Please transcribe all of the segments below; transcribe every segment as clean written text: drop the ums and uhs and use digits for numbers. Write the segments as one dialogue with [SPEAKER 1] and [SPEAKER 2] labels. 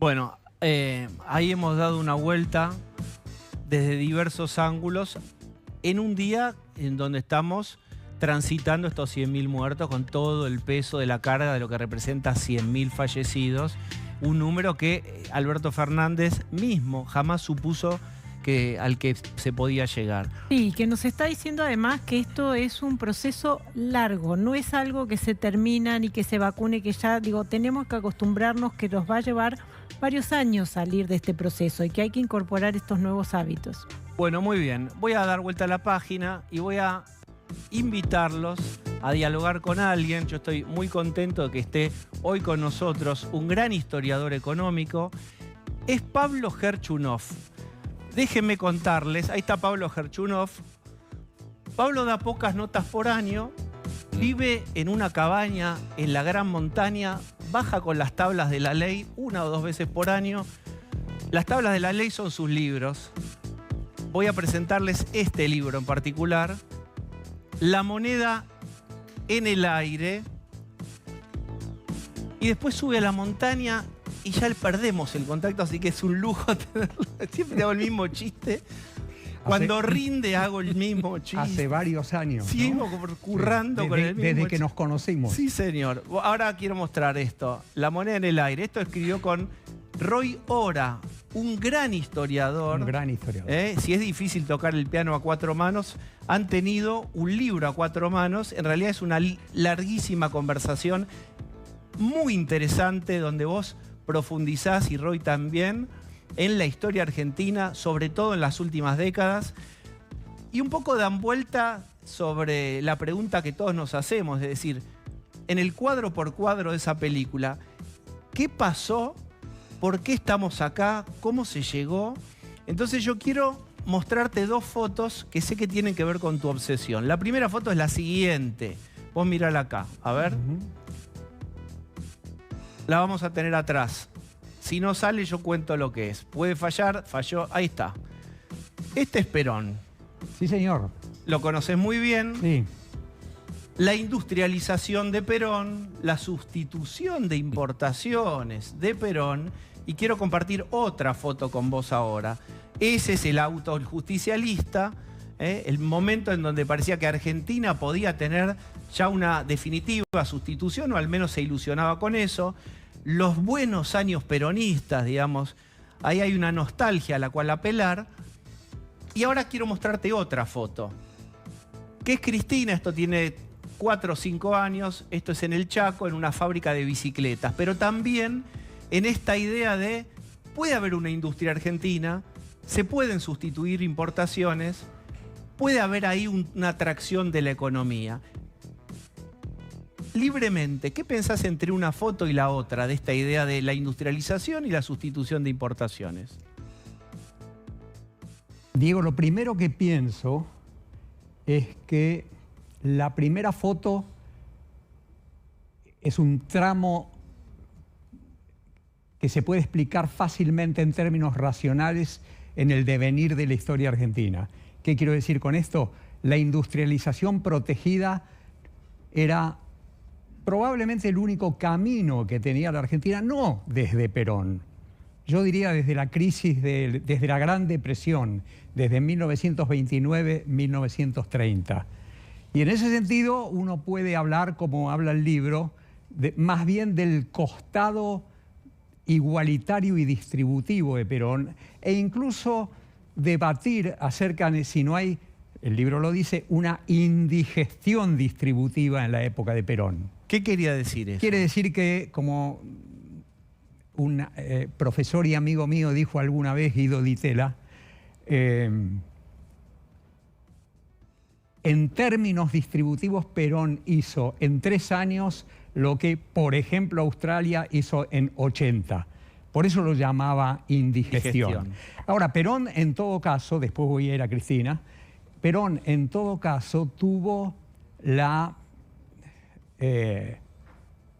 [SPEAKER 1] Bueno, ahí hemos dado una vuelta desde diversos ángulos en un día en donde estamos transitando estos 100.000 muertos con todo el peso de la carga de lo que representa 100.000 fallecidos. Un número que Alberto Fernández mismo jamás supuso al que se podía llegar.
[SPEAKER 2] Sí, que nos está diciendo además que esto es un proceso largo, no es algo que se termina ni que se vacune, que ya, digo, tenemos que acostumbrarnos que nos va a llevar varios años salir de este proceso y que hay que incorporar estos nuevos hábitos.
[SPEAKER 1] Bueno, muy bien. Voy a dar vuelta a la página y voy a invitarlos a dialogar con alguien. Yo estoy muy contento de que esté hoy con nosotros un gran historiador económico. Es Pablo Gerchunov. Déjenme contarles, ahí está Pablo Gerchunov. Pablo da pocas notas por año, vive en una cabaña en la gran montaña, baja con las tablas de la ley 1 o 2 veces por año. Las tablas de la ley son sus libros. Voy a presentarles este libro en particular, La moneda en el aire. Y después sube a la montaña y ya perdemos el contacto, así que es un lujo tenerlo. Siempre hago el mismo chiste. Cuando rinde hago el mismo chiste.
[SPEAKER 3] Hace varios años.
[SPEAKER 1] Sigo currando con el mismo
[SPEAKER 3] desde
[SPEAKER 1] chiste.
[SPEAKER 3] que nos conocimos.
[SPEAKER 1] Sí, señor. Ahora quiero mostrar esto. La moneda en el aire. Esto escribió con Roy Ora, un gran historiador.
[SPEAKER 3] Un gran historiador.
[SPEAKER 1] Si es difícil tocar el piano a 4 manos, han tenido un libro a 4 manos. En realidad es una larguísima conversación muy interesante donde vos profundizás, y Roy también, en la historia argentina, sobre todo en las últimas décadas, y un poco dan vuelta sobre la pregunta que todos nos hacemos, es decir, en el cuadro por cuadro de esa película, ¿qué pasó? ¿Por qué estamos acá? ¿Cómo se llegó? Entonces yo quiero mostrarte 2 fotos que sé que tienen que ver con tu obsesión. La primera foto es la siguiente. Vos mirala acá, a ver. La vamos a tener atrás. Si no sale, yo cuento lo que es. Puede fallar, falló. Ahí está. Este es Perón.
[SPEAKER 3] Sí, señor.
[SPEAKER 1] Lo conoces muy bien.
[SPEAKER 3] Sí.
[SPEAKER 1] La industrialización de Perón, la sustitución de importaciones de Perón. Y quiero compartir otra foto con vos ahora. Ese es el auto justicialista, el momento en donde parecía que Argentina podía tener ya una definitiva sustitución, o al menos se ilusionaba con eso. Los buenos años peronistas, digamos, ahí hay una nostalgia a la cual apelar. Y ahora quiero mostrarte otra foto, que es Cristina. Esto tiene 4 o 5 años, esto es en el Chaco, en una fábrica de bicicletas, pero también en esta idea de, puede haber una industria argentina, se pueden sustituir importaciones, puede haber ahí una atracción de la economía. Libremente, ¿qué pensás entre una foto y la otra de esta idea de la industrialización y la sustitución de importaciones?
[SPEAKER 3] Diego, lo primero que pienso es que la primera foto es un tramo que se puede explicar fácilmente en términos racionales en el devenir de la historia argentina. ¿Qué quiero decir con esto? La industrialización protegida era probablemente el único camino que tenía la Argentina, no desde Perón. Yo diría desde la crisis, desde la Gran Depresión, desde 1929-1930. Y en ese sentido uno puede hablar, como habla el libro, más bien del costado igualitario y distributivo de Perón, e incluso debatir acerca de si no hay, el libro lo dice, una indigestión distributiva en la época de Perón.
[SPEAKER 1] ¿Qué quería decir eso?
[SPEAKER 3] Quiere decir que, como un profesor y amigo mío dijo alguna vez, Guido Di Tella, en términos distributivos, Perón hizo en 3 años lo que, por ejemplo, Australia hizo en 80. Por eso lo llamaba indigestión. Ahora, Perón, en todo caso, después voy a ir a Cristina, Perón, en todo caso, tuvo la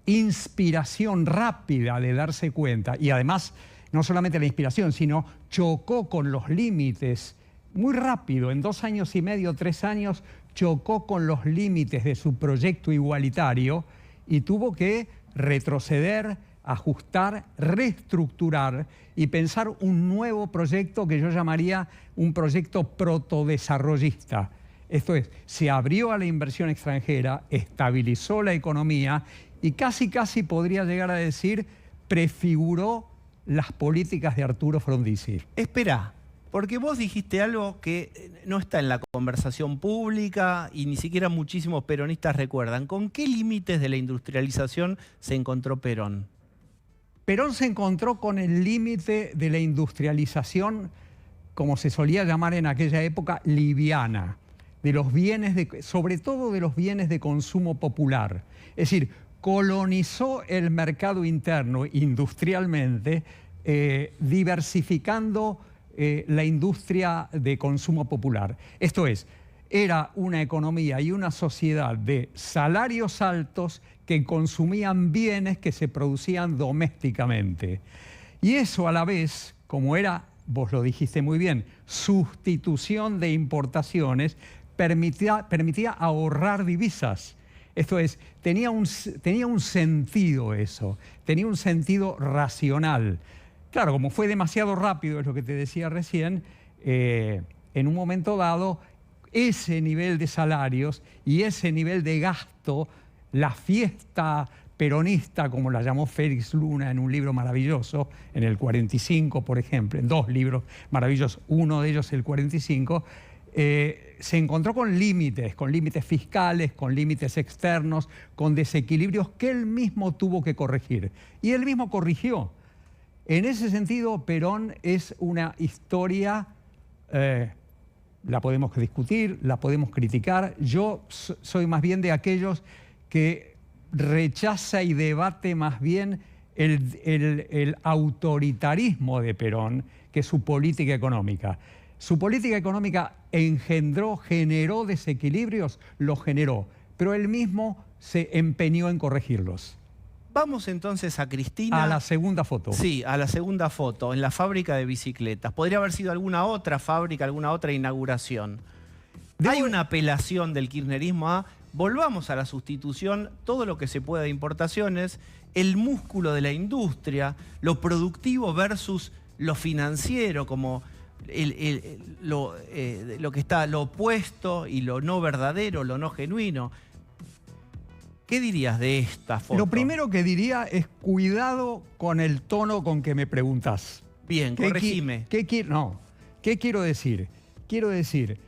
[SPEAKER 3] inspiración rápida de darse cuenta, y además, no solamente la inspiración, sino chocó con los límites muy rápido, en 2 años y medio, 3 años, chocó con los límites de su proyecto igualitario y tuvo que retroceder, ajustar, reestructurar y pensar un nuevo proyecto que yo llamaría un proyecto protodesarrollista. Esto es, se abrió a la inversión extranjera, estabilizó la economía y casi podría llegar a decir, prefiguró las políticas de Arturo Frondizi.
[SPEAKER 1] Espera, porque vos dijiste algo que no está en la conversación pública y ni siquiera muchísimos peronistas recuerdan. ¿Con qué límites de la industrialización se encontró Perón?
[SPEAKER 3] Perón se encontró con el límite de la industrialización, como se solía llamar en aquella época, liviana, de los bienes sobre todo de los bienes de consumo popular. Es decir, colonizó el mercado interno industrialmente, diversificando la industria de consumo popular. Esto es, era una economía y una sociedad de salarios altos que consumían bienes que se producían domésticamente. Y eso a la vez, como era, vos lo dijiste muy bien, sustitución de importaciones, permitía ahorrar divisas. Esto es, tenía un sentido eso, tenía un sentido racional. Claro, como fue demasiado rápido, es lo que te decía recién, en un momento dado, ese nivel de salarios y ese nivel de gasto, la fiesta peronista, como la llamó Félix Luna en un libro maravilloso, en el 45, por ejemplo, en 2 libros maravillosos, uno de ellos el 45, se encontró con límites fiscales, con límites externos, con desequilibrios que él mismo tuvo que corregir. Y él mismo corrigió. En ese sentido, Perón es una historia, la podemos discutir, la podemos criticar. Yo soy más bien de aquellos que rechaza y debate más bien el autoritarismo de Perón que su política económica. Su política económica generó desequilibrios, los generó, pero él mismo se empeñó en corregirlos.
[SPEAKER 1] Vamos entonces a Cristina.
[SPEAKER 3] A la segunda foto.
[SPEAKER 1] Sí, a la segunda foto, en la fábrica de bicicletas. Podría haber sido alguna otra fábrica, alguna otra inauguración. Hay una apelación del kirchnerismo a volvamos a la sustitución, todo lo que se pueda de importaciones, el músculo de la industria, lo productivo versus lo financiero, como lo que está lo opuesto y lo no verdadero, lo no genuino. ¿Qué dirías de esta foto?
[SPEAKER 3] Lo primero que diría es cuidado con el tono con que me preguntas.
[SPEAKER 1] Bien, corregime.
[SPEAKER 3] ¿Qué quiero decir? Quiero decir,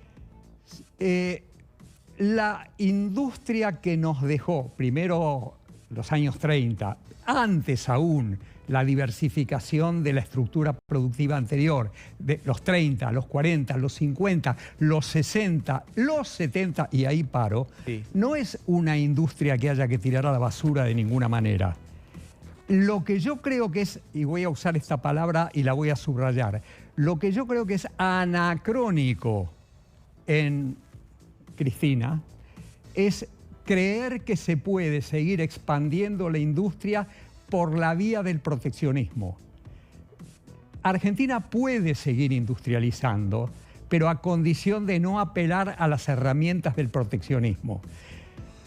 [SPEAKER 3] la industria que nos dejó, primero los años 30, antes aún la diversificación de la estructura productiva anterior, de los 30, los 40, los 50, los 60, los 70, y ahí paro, sí. No es una industria que haya que tirar a la basura de ninguna manera. Lo que yo creo que es, y voy a usar esta palabra y la voy a subrayar, lo que yo creo que es anacrónico en Cristina es creer que se puede seguir expandiendo la industria por la vía del proteccionismo. Argentina puede seguir industrializando, pero a condición de no apelar a las herramientas del proteccionismo.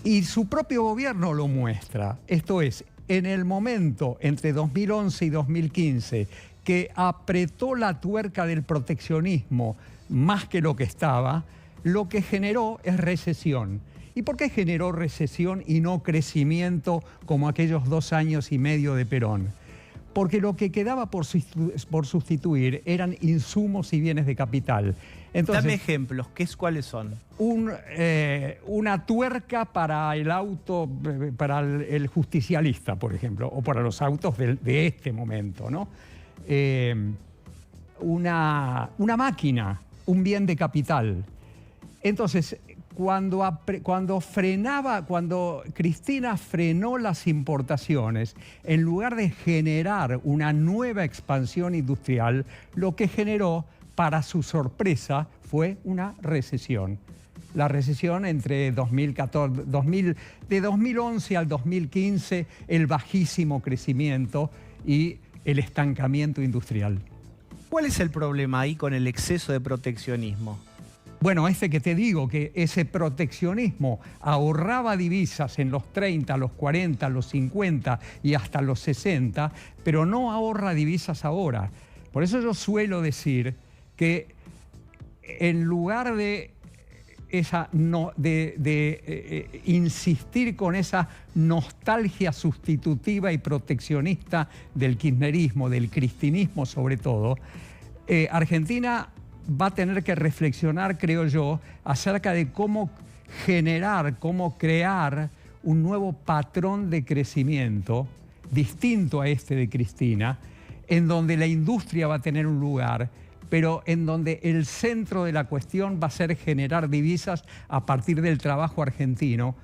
[SPEAKER 3] Y su propio gobierno lo muestra. Esto es, en el momento entre 2011 y 2015 que apretó la tuerca del proteccionismo más que lo que estaba, lo que generó es recesión. ¿Y por qué generó recesión y no crecimiento como aquellos 2 años y medio de Perón? Porque lo que quedaba por sustituir eran insumos y bienes de capital. Entonces,
[SPEAKER 1] dame ejemplos, ¿cuáles son?
[SPEAKER 3] Una tuerca para el auto, para el justicialista, por ejemplo, o para los autos de este momento, ¿no? Una máquina, un bien de capital. Entonces, cuando Cristina frenó las importaciones, en lugar de generar una nueva expansión industrial, lo que generó, para su sorpresa, fue una recesión. La recesión entre 2014, de 2011 al 2015, el bajísimo crecimiento y el estancamiento industrial.
[SPEAKER 1] ¿Cuál es el problema ahí con el exceso de proteccionismo?
[SPEAKER 3] Bueno, que te digo, que ese proteccionismo ahorraba divisas en los 30, los 40, los 50 y hasta los 60, pero no ahorra divisas ahora. Por eso yo suelo decir que en lugar de insistir con esa nostalgia sustitutiva y proteccionista del kirchnerismo, del cristinismo sobre todo, Argentina va a tener que reflexionar, creo yo, acerca de cómo generar, cómo crear un nuevo patrón de crecimiento distinto a este de Cristina, en donde la industria va a tener un lugar, pero en donde el centro de la cuestión va a ser generar divisas a partir del trabajo argentino,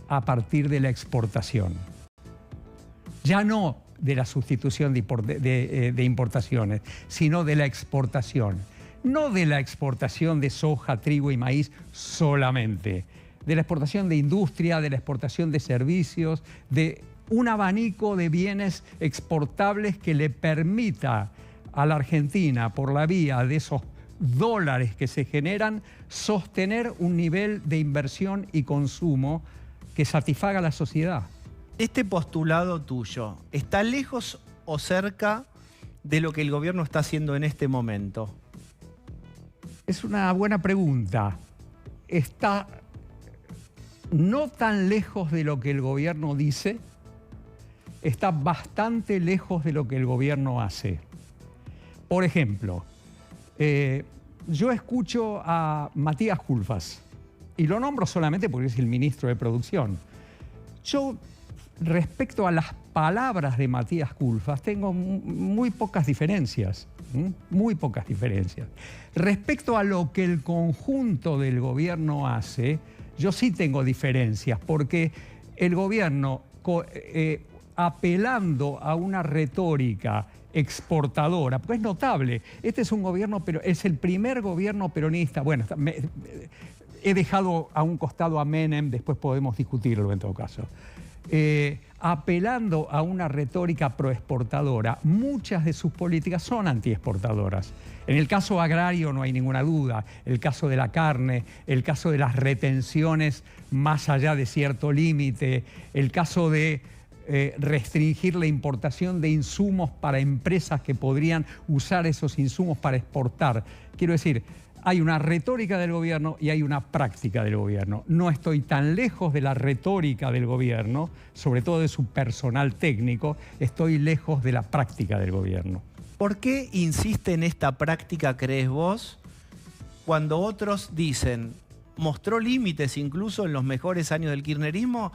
[SPEAKER 3] a partir de la exportación. Ya no de la sustitución de importaciones, sino de la exportación. No de la exportación de soja, trigo y maíz solamente, de la exportación de industria, de la exportación de servicios, de un abanico de bienes exportables que le permita a la Argentina, por la vía de esos dólares que se generan, sostener un nivel de inversión y consumo que satisfaga a la sociedad.
[SPEAKER 1] Este postulado tuyo, ¿está lejos o cerca de lo que el gobierno está haciendo en este momento?
[SPEAKER 3] Es una buena pregunta. Está no tan lejos de lo que el gobierno dice, está bastante lejos de lo que el gobierno hace. Por ejemplo, yo escucho a Matías Culfas, y lo nombro solamente porque es el ministro de Producción. Yo, respecto a las palabras de Matías Culfas, tengo muy pocas diferencias, muy pocas diferencias. Respecto a lo que el conjunto del gobierno hace, yo sí tengo diferencias, porque el gobierno, apelando a una retórica exportadora, porque es notable, este es un gobierno, pero es el primer gobierno peronista. Bueno, he dejado a un costado a Menem, después podemos discutirlo en todo caso. Apelando a una retórica proexportadora, muchas de sus políticas son antiexportadoras. En el caso agrario no hay ninguna duda, el caso de la carne, el caso de las retenciones más allá de cierto límite, el caso de restringir la importación de insumos para empresas que podrían usar esos insumos para exportar. Quiero decir, hay una retórica del gobierno y hay una práctica del gobierno. No estoy tan lejos de la retórica del gobierno, sobre todo de su personal técnico, estoy lejos de la práctica del gobierno.
[SPEAKER 1] ¿Por qué insiste en esta práctica, crees vos, cuando otros dicen, mostró límites incluso en los mejores años del kirchnerismo,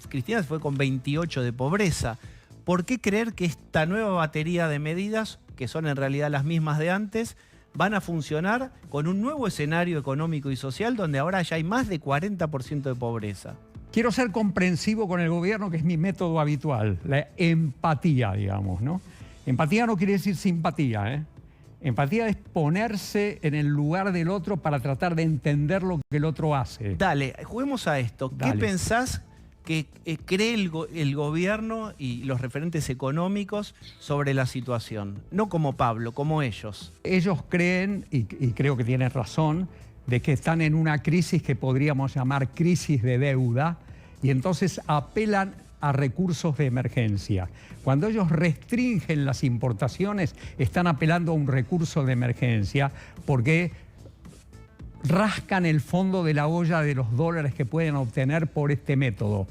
[SPEAKER 1] Cristina se fue con 28 de pobreza? ¿Por qué creer que esta nueva batería de medidas, que son en realidad las mismas de antes, van a funcionar con un nuevo escenario económico y social donde ahora ya hay más de 40% de pobreza?
[SPEAKER 3] Quiero ser comprensivo con el gobierno, que es mi método habitual, la empatía, digamos, ¿no? Empatía no quiere decir simpatía, ¿eh? Empatía es ponerse en el lugar del otro para tratar de entender lo que el otro hace.
[SPEAKER 1] Dale, juguemos a esto.
[SPEAKER 3] Dale.
[SPEAKER 1] ¿Qué pensás que cree el gobierno y los referentes económicos sobre la situación? No como Pablo, como ellos.
[SPEAKER 3] Ellos creen, y creo que tienen razón, de que están en una crisis que podríamos llamar crisis de deuda, y entonces apelan a recursos de emergencia. Cuando ellos restringen las importaciones, están apelando a un recurso de emergencia porque rascan el fondo de la olla de los dólares que pueden obtener por este método.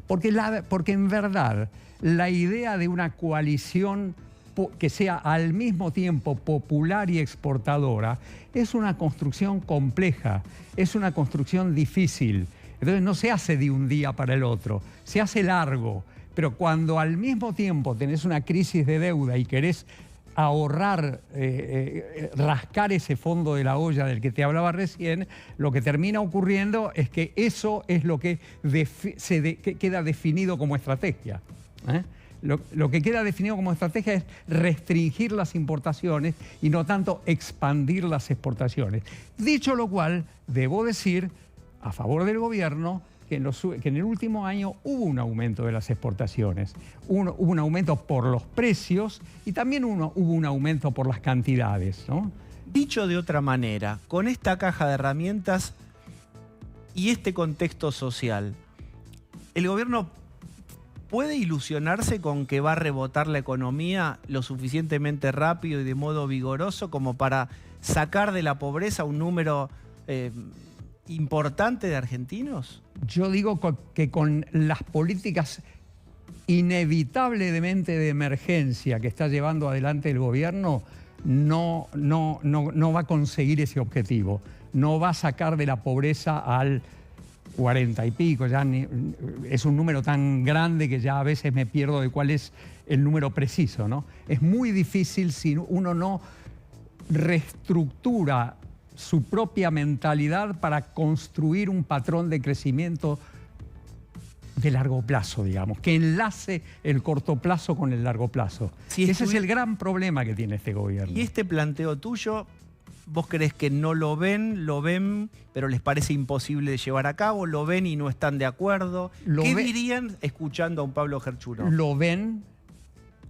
[SPEAKER 3] Porque en verdad la idea de una coalición que sea al mismo tiempo popular y exportadora es una construcción compleja, es una construcción difícil. Entonces no se hace de un día para el otro, se hace largo. Pero cuando al mismo tiempo tenés una crisis de deuda y querés ahorrar, rascar ese fondo de la olla del que te hablaba recién, lo que termina ocurriendo es que eso es lo que queda definido como estrategia. Lo que queda definido como estrategia es restringir las importaciones y no tanto expandir las exportaciones. Dicho lo cual, debo decir, a favor del gobierno, que en el último año hubo un aumento de las exportaciones. Hubo un aumento por los precios y también hubo un aumento por las cantidades, ¿no?
[SPEAKER 1] Dicho de otra manera, con esta caja de herramientas y este contexto social, ¿el gobierno puede ilusionarse con que va a rebotar la economía lo suficientemente rápido y de modo vigoroso como para sacar de la pobreza un número importante de argentinos?
[SPEAKER 3] Yo digo que con las políticas inevitablemente de emergencia que está llevando adelante el gobierno, no va a conseguir ese objetivo. No va a sacar de la pobreza al 40 y pico. Es un número tan grande que ya a veces me pierdo de cuál es el número preciso, ¿no? Es muy difícil si uno no reestructura su propia mentalidad para construir un patrón de crecimiento de largo plazo, digamos, que enlace el corto plazo con el largo plazo. Ese es el gran problema que tiene este gobierno.
[SPEAKER 1] Y este planteo tuyo, ¿vos crees que no lo ven, pero les parece imposible de llevar a cabo? ¿Lo ven y no están de acuerdo? ¿Qué dirían escuchando a un Pablo Gerchunov?
[SPEAKER 3] Lo ven,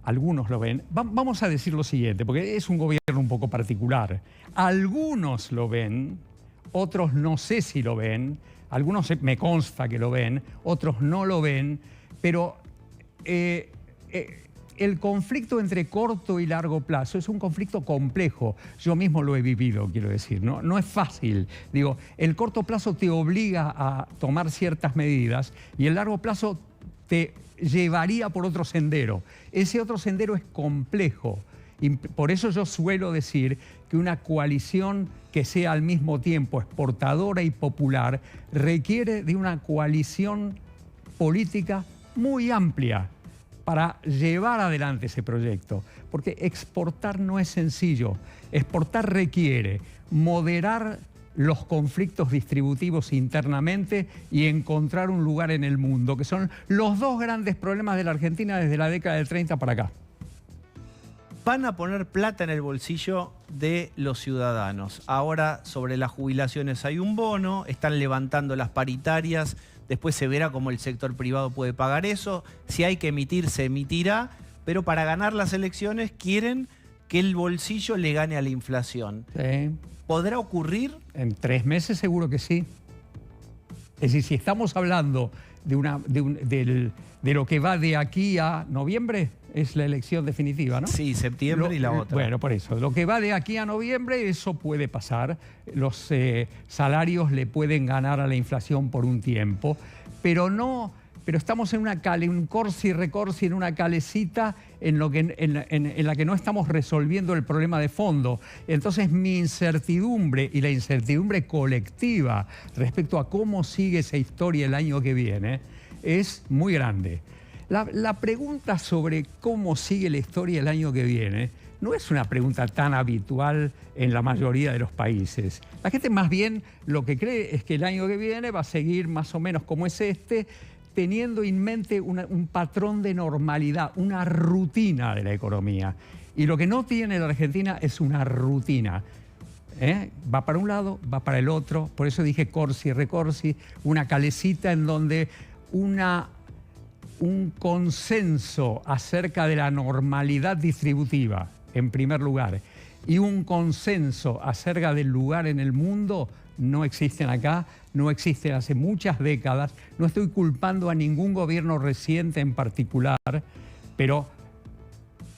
[SPEAKER 3] algunos lo ven. Vamos a decir lo siguiente, porque es un gobierno un poco particular. Algunos lo ven, otros no sé si lo ven. Algunos me consta que lo ven, otros no lo ven, pero el conflicto entre corto y largo plazo es un conflicto complejo. Yo mismo lo he vivido, quiero decir, no es fácil. Digo, el corto plazo te obliga a tomar ciertas medidas y el largo plazo te llevaría por otro sendero. Ese otro sendero es complejo. Y por eso yo suelo decir que una coalición que sea al mismo tiempo exportadora y popular requiere de una coalición política muy amplia para llevar adelante ese proyecto. Porque exportar no es sencillo. Exportar requiere moderar los conflictos distributivos internamente y encontrar un lugar en el mundo, que son los dos grandes problemas de la Argentina desde la década del 30 para acá.
[SPEAKER 1] Van a poner plata en el bolsillo de los ciudadanos. Ahora sobre las jubilaciones hay un bono, están levantando las paritarias, después se verá cómo el sector privado puede pagar eso. Si hay que emitir, se emitirá, pero para ganar las elecciones quieren que el bolsillo le gane a la inflación.
[SPEAKER 3] Sí.
[SPEAKER 1] ¿Podrá ocurrir?
[SPEAKER 3] En 3 meses seguro que sí. Es decir, si estamos hablando de lo que va de aquí a noviembre, es la elección definitiva, ¿no?
[SPEAKER 1] Sí, septiembre y la otra.
[SPEAKER 3] Bueno, por eso. Lo que va de aquí a noviembre, eso puede pasar. Los salarios le pueden ganar a la inflación por un tiempo, pero estamos en un corsi recorsi, en una calecita en la que no estamos resolviendo el problema de fondo. Entonces mi incertidumbre y la incertidumbre colectiva respecto a cómo sigue esa historia el año que viene es muy grande. La pregunta sobre cómo sigue la historia el año que viene no es una pregunta tan habitual en la mayoría de los países. La gente más bien lo que cree es que el año que viene va a seguir más o menos como es teniendo en mente un patrón de normalidad, una rutina de la economía. Y lo que no tiene la Argentina es una rutina. Va para un lado, va para el otro. Por eso dije corsi recorsi, una calecita en donde un consenso acerca de la normalidad distributiva, en primer lugar, y un consenso acerca del lugar en el mundo, no existen acá, no existen hace muchas décadas. No estoy culpando a ningún gobierno reciente en particular, pero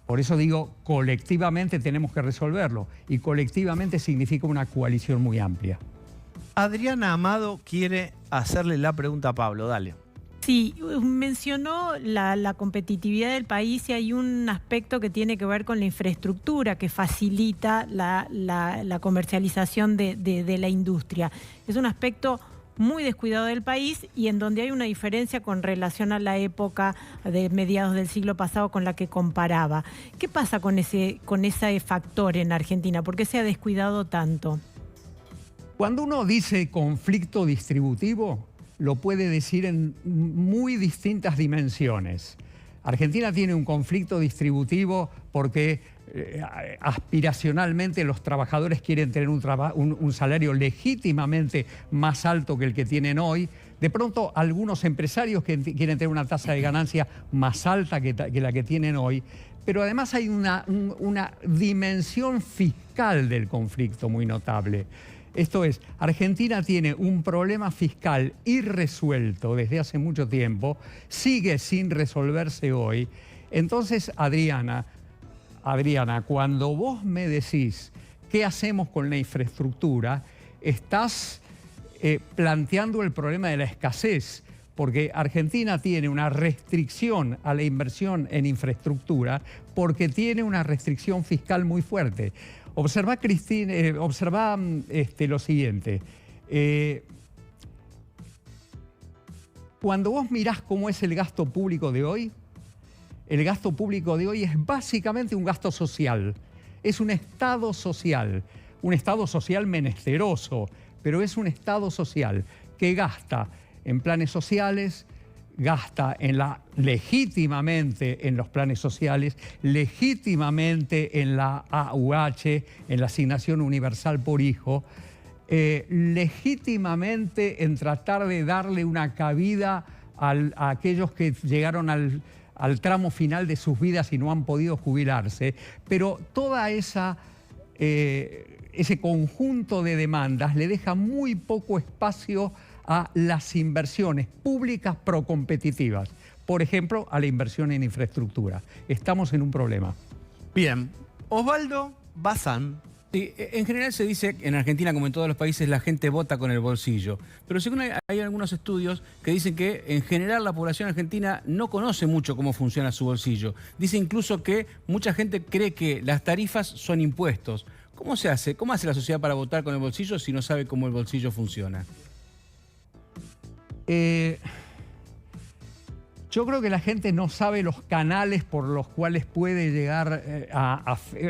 [SPEAKER 3] por eso digo, colectivamente tenemos que resolverlo, y colectivamente significa una coalición muy amplia.
[SPEAKER 1] Adriana Amado quiere hacerle la pregunta a Pablo, dale.
[SPEAKER 2] Sí, mencionó la competitividad del país y hay un aspecto que tiene que ver con la infraestructura que facilita la comercialización de la industria. Es un aspecto muy descuidado del país y en donde hay una diferencia con relación a la época de mediados del siglo pasado con la que comparaba. ¿Qué pasa con ese factor en Argentina? ¿Por qué se ha descuidado tanto?
[SPEAKER 3] Cuando uno dice conflicto distributivo, lo puede decir en muy distintas dimensiones. Argentina tiene un conflicto distributivo porque aspiracionalmente los trabajadores quieren tener un salario legítimamente más alto que el que tienen hoy. De pronto, algunos empresarios que quieren tener una tasa de ganancia más alta que la que tienen hoy. pero además hay una dimensión fiscal del conflicto muy notable. Esto es, Argentina tiene un problema fiscal irresuelto desde hace mucho tiempo, sigue sin resolverse hoy. Entonces, Adriana, cuando vos me decís qué hacemos con la infraestructura, estás planteando el problema de la escasez, porque Argentina tiene una restricción a la inversión en infraestructura porque tiene una restricción fiscal muy fuerte. Observa, Cristina, lo siguiente. Cuando vos mirás cómo es el gasto público de hoy, el gasto público de hoy es básicamente un gasto social. Es un Estado social menesteroso, pero es un Estado social que gasta en planes sociales, gasta legítimamente en los planes sociales, legítimamente en la AUH, en la asignación universal por hijo, legítimamente en tratar de darle una cabida a aquellos que llegaron al tramo final de sus vidas y no han podido jubilarse, pero toda ese conjunto de demandas le deja muy poco espacio a las inversiones públicas procompetitivas. Por ejemplo, a la inversión en infraestructura. Estamos en un problema.
[SPEAKER 1] Bien. Osvaldo Bazán.
[SPEAKER 4] Sí, en general se dice que en Argentina, como en todos los países, la gente vota con el bolsillo. Pero según hay algunos estudios que dicen que en general la población argentina no conoce mucho cómo funciona su bolsillo. Dice incluso que mucha gente cree que las tarifas son impuestos. ¿Cómo se hace? ¿Cómo hace la sociedad para votar con el bolsillo si no sabe cómo el bolsillo funciona?
[SPEAKER 3] Yo creo que la gente no sabe los canales por los cuales puede llegar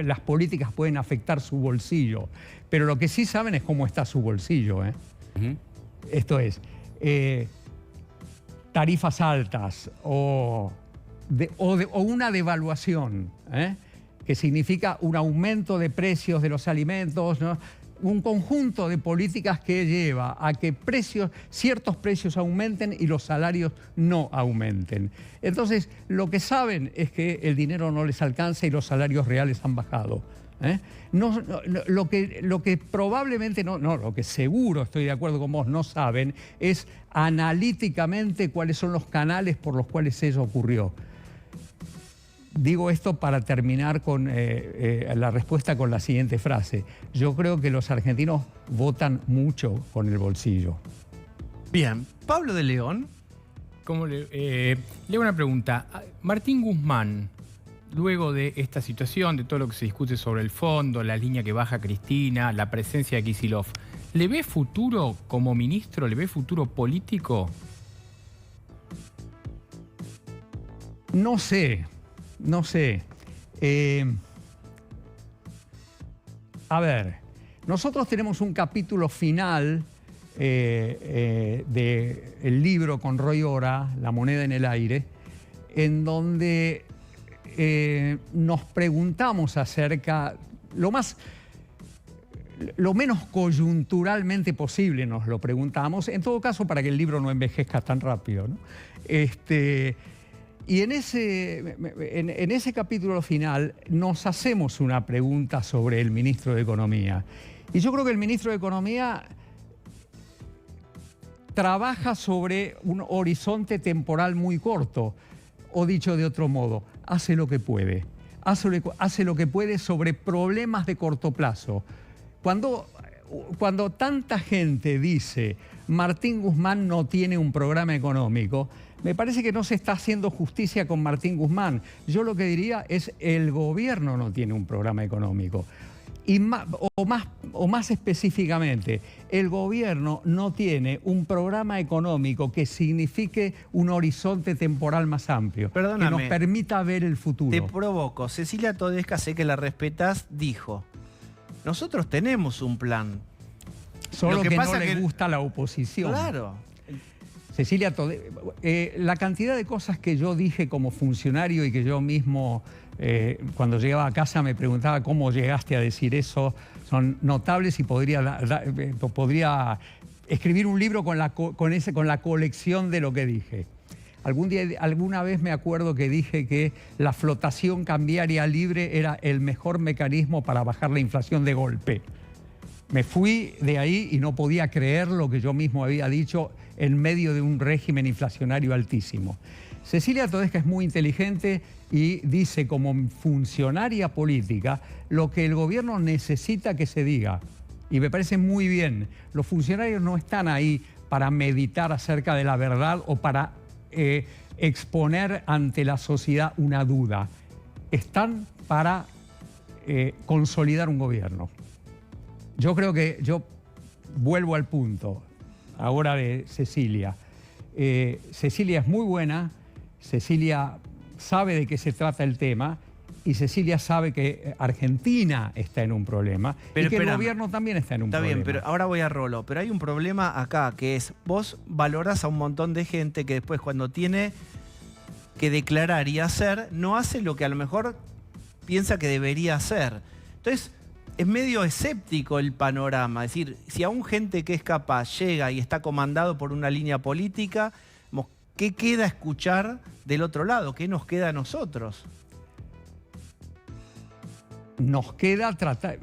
[SPEAKER 3] las políticas pueden afectar su bolsillo, pero lo que sí saben es cómo está su bolsillo. Esto es, tarifas altas o una devaluación, que significa un aumento de precios de los alimentos, ¿no? Un conjunto de políticas que lleva a que ciertos precios aumenten y los salarios no aumenten. Entonces, lo que saben es que el dinero no les alcanza y los salarios reales han bajado. Lo que probablemente lo que seguro, estoy de acuerdo con vos, no saben es analíticamente cuáles son los canales por los cuales eso ocurrió. Digo esto para terminar con la respuesta con la siguiente frase. Yo creo que los argentinos votan mucho con el bolsillo.
[SPEAKER 1] Bien. Pablo de León.
[SPEAKER 5] Le hago una pregunta. Martín Guzmán, luego de esta situación, de todo lo que se discute sobre el fondo, la línea que baja Cristina, la presencia de Kicillof, ¿le ve futuro como ministro? ¿Le ve futuro político?
[SPEAKER 3] No sé. A ver, nosotros tenemos un capítulo final del libro con Roy Ora, La moneda en el aire, en donde nos preguntamos acerca, lo menos coyunturalmente posible nos lo preguntamos, en todo caso para que el libro no envejezca tan rápido, ¿no? Y en ese capítulo final nos hacemos una pregunta sobre el ministro de Economía. Y yo creo que el ministro de Economía trabaja sobre un horizonte temporal muy corto, o dicho de otro modo, hace lo que puede. Hace lo que puede sobre problemas de corto plazo. Cuando tanta gente dice Martín Guzmán no tiene un programa económico, me parece que no se está haciendo justicia con Martín Guzmán. Yo lo que diría es el gobierno no tiene un programa económico. O más específicamente, el gobierno no tiene un programa económico que signifique un horizonte temporal más amplio,
[SPEAKER 1] Perdóname,
[SPEAKER 3] que nos permita ver el futuro.
[SPEAKER 1] Te provoco. Cecilia Todesca, sé que la respetas, dijo: nosotros tenemos un plan.
[SPEAKER 3] Solo
[SPEAKER 1] Lo que
[SPEAKER 3] que
[SPEAKER 1] pasa
[SPEAKER 3] no le
[SPEAKER 1] que
[SPEAKER 3] gusta la oposición.
[SPEAKER 1] Claro.
[SPEAKER 3] Cecilia, la cantidad de cosas que yo dije como funcionario y que yo mismo, cuando llegaba a casa, me preguntaba cómo llegaste a decir eso, son notables y podría escribir un libro con la colección de lo que dije. Alguna vez me acuerdo que dije que la flotación cambiaria libre era el mejor mecanismo para bajar la inflación de golpe. Me fui de ahí y no podía creer lo que yo mismo había dicho en medio de un régimen inflacionario altísimo. Cecilia Todesca es muy inteligente y dice como funcionaria política lo que el gobierno necesita que se diga. Y me parece muy bien. Los funcionarios no están ahí para meditar acerca de la verdad o para exponer ante la sociedad una duda. Están para consolidar un gobierno. Yo creo que yo vuelvo al punto ahora de Cecilia. Cecilia es muy buena, Cecilia sabe de qué se trata el tema y Cecilia sabe que Argentina está en un problema y que el gobierno también está en un problema.
[SPEAKER 1] Está bien, pero ahora voy a Rolo. Pero hay un problema acá, que es, vos valorás a un montón de gente que después cuando tiene que declarar y hacer, no hace lo que a lo mejor piensa que debería hacer. Entonces, es medio escéptico el panorama. Es decir, si aún gente que es capaz llega y está comandado por una línea política, ¿qué queda escuchar del otro lado? ¿Qué nos queda a nosotros?
[SPEAKER 3] Nos queda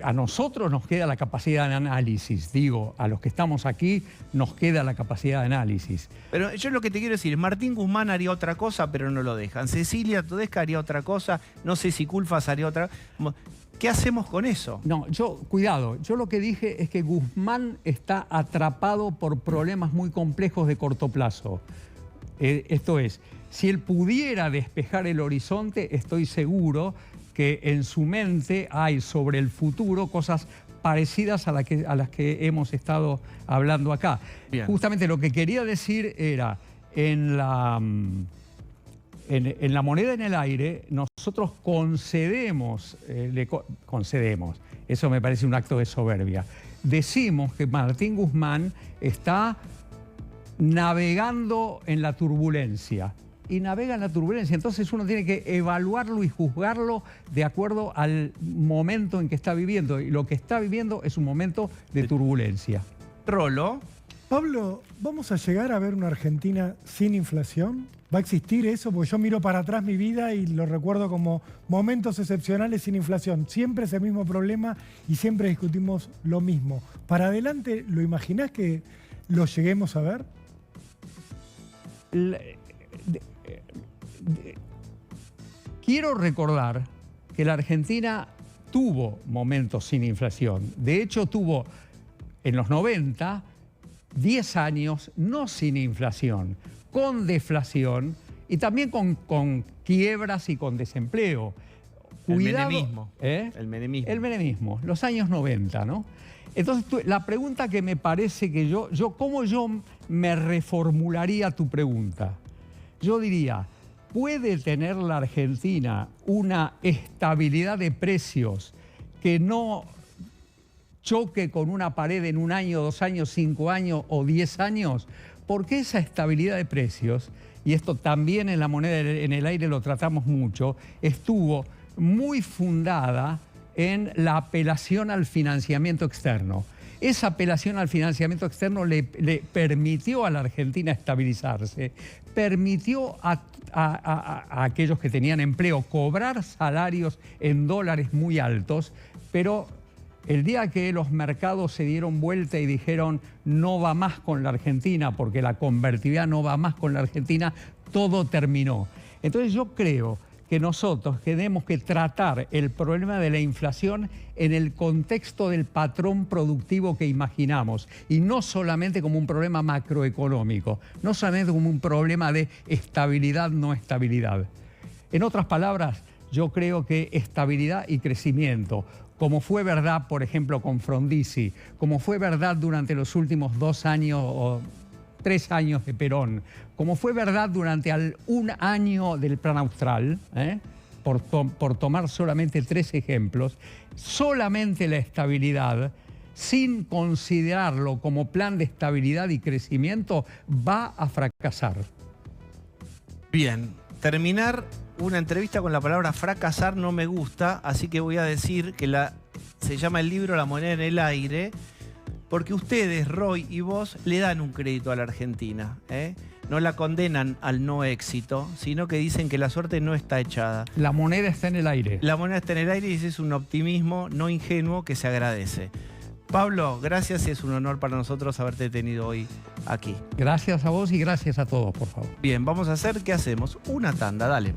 [SPEAKER 3] a nosotros nos queda la capacidad de análisis. Digo, a los que estamos aquí nos queda la capacidad de análisis.
[SPEAKER 1] Pero yo lo que te quiero decir, Martín Guzmán haría otra cosa, pero no lo dejan. Cecilia Todesca haría otra cosa, no sé si Culfas haría otra. ¿Qué hacemos con eso?
[SPEAKER 3] No, cuidado, yo lo que dije es que Guzmán está atrapado por problemas muy complejos de corto plazo. Esto es, si él pudiera despejar el horizonte, estoy seguro que en su mente hay sobre el futuro cosas parecidas a las que hemos estado hablando acá.
[SPEAKER 1] Bien.
[SPEAKER 3] Justamente lo que quería decir era, en la moneda en el aire, nosotros concedemos, eso me parece un acto de soberbia, decimos que Martín Guzmán está navegando en la turbulencia. Y navega en la turbulencia. Entonces uno tiene que evaluarlo y juzgarlo de acuerdo al momento en que está viviendo. Y lo que está viviendo es un momento de turbulencia.
[SPEAKER 1] Rolo.
[SPEAKER 6] Pablo, ¿vamos a llegar a ver una Argentina sin inflación? ¿Va a existir eso? Porque yo miro para atrás mi vida y lo recuerdo como momentos excepcionales sin inflación. Siempre es el mismo problema y siempre discutimos lo mismo. Para adelante, ¿lo imaginás que lo lleguemos a ver?
[SPEAKER 3] Quiero recordar que la Argentina tuvo momentos sin inflación. De hecho, tuvo en los 90 10 años no sin inflación, con deflación y también con quiebras y con desempleo. Cuidado,
[SPEAKER 1] el menemismo.
[SPEAKER 3] El menemismo, los años 90, ¿no? Entonces, la pregunta que me parece que ¿cómo yo me reformularía tu pregunta? Yo diría, ¿puede tener la Argentina una estabilidad de precios que no choque con una pared en 1 año, 2 años, 5 años o 10 años? Porque esa estabilidad de precios, y esto también en la moneda en el aire lo tratamos mucho, estuvo muy fundada en la apelación al financiamiento externo. Esa apelación al financiamiento externo le permitió a la Argentina estabilizarse, permitió a aquellos que tenían empleo cobrar salarios en dólares muy altos, pero el día que los mercados se dieron vuelta y dijeron no va más con la Argentina porque la convertibilidad no va más con la Argentina, todo terminó. Entonces yo creo que nosotros tenemos que tratar el problema de la inflación en el contexto del patrón productivo que imaginamos y no solamente como un problema macroeconómico, no solamente como un problema de estabilidad, no estabilidad. En otras palabras, yo creo que estabilidad y crecimiento, como fue verdad, por ejemplo, con Frondizi, como fue verdad durante los últimos 2 años o 3 años de Perón, como fue verdad durante 1 año del Plan Austral, por tomar solamente 3 ejemplos, solamente la estabilidad, sin considerarlo como plan de estabilidad y crecimiento, va a fracasar.
[SPEAKER 1] Bien, terminar una entrevista con la palabra fracasar no me gusta, así que voy a decir que se llama el libro La moneda en el aire, porque ustedes, Roy y vos, le dan un crédito a la Argentina. no la condenan al no éxito, sino que dicen que la suerte no está echada.
[SPEAKER 3] La moneda está en el aire.
[SPEAKER 1] La moneda está en el aire y ese es un optimismo no ingenuo que se agradece. Pablo, gracias, es un honor para nosotros haberte tenido hoy aquí.
[SPEAKER 3] Gracias a vos y gracias a todos, por favor.
[SPEAKER 1] Bien, vamos a hacer, ¿qué hacemos? Una tanda, dale.